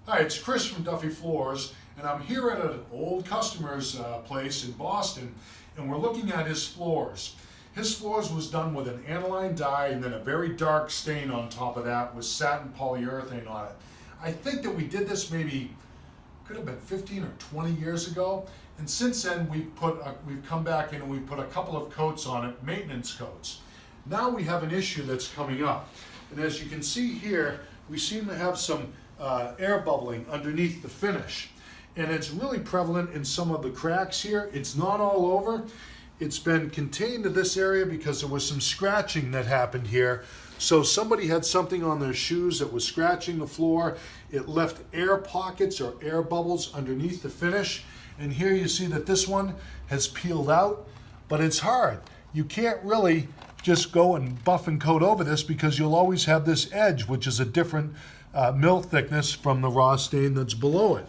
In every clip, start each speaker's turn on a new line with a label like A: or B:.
A: Hi, it's Chris from Duffy Floors, and I'm here at an old customer's place in Boston, and we're looking at his floors. His floors was done with an aniline dye and then a very dark stain on top of that with satin polyurethane on it. I think that we did this maybe, could have been 15 or 20 years ago, and since then we've come back in and we've put a couple of coats on it, maintenance coats. Now we have an issue that's coming up, and as you can see here, we seem to have some air bubbling underneath the finish, and it's really prevalent in some of the cracks here. It's not all over. It's been contained to this area because there was some scratching that happened here. So somebody had something on their shoes that was scratching the floor. It left air pockets or air bubbles underneath the finish, and here you see that this one has peeled out, but it's hard. You can't really just go and buff and coat over this because you'll always have this edge, which is a different mill thickness from the raw stain that's below it.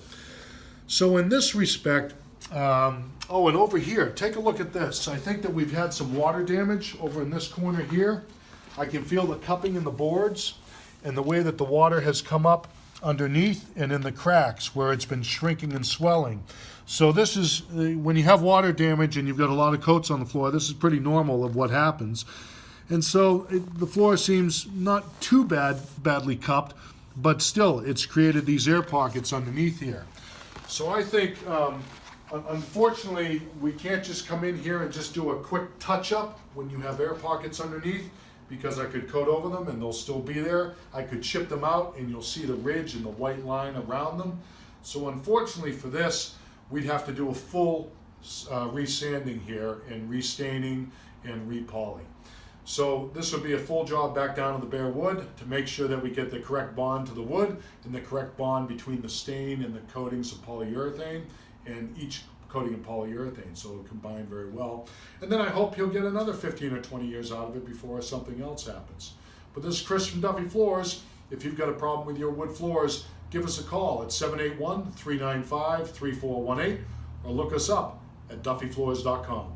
A: So in this respect, oh, and over here, take a look at this. I think that we've had some water damage over in this corner here. I can feel the cupping in the boards and the way that the water has come up underneath and in the cracks where it's been shrinking and swelling. So this is, when you have water damage and you've got a lot of coats on the floor, this is pretty normal of what happens. And so the floor seems not too badly cupped, but still it's created these air pockets underneath here. So I think, unfortunately, we can't just come in here and just do a quick touch-up when you have air pockets underneath, because I could coat over them and they'll still be there. I could chip them out and you'll see the ridge and the white line around them. So unfortunately for this, we'd have to do a full resanding here and restaining and repoling. So this would be a full job back down to the bare wood to make sure that we get the correct bond to the wood and the correct bond between the stain and the coatings of polyurethane, and each coating of polyurethane, so it'll combine very well. And then I hope he'll get another 15 or 20 years out of it before something else happens. But this is Chris from Duffy Floors. If you've got a problem with your wood floors, give us a call at 781-395-3418 or look us up at duffyfloors.com.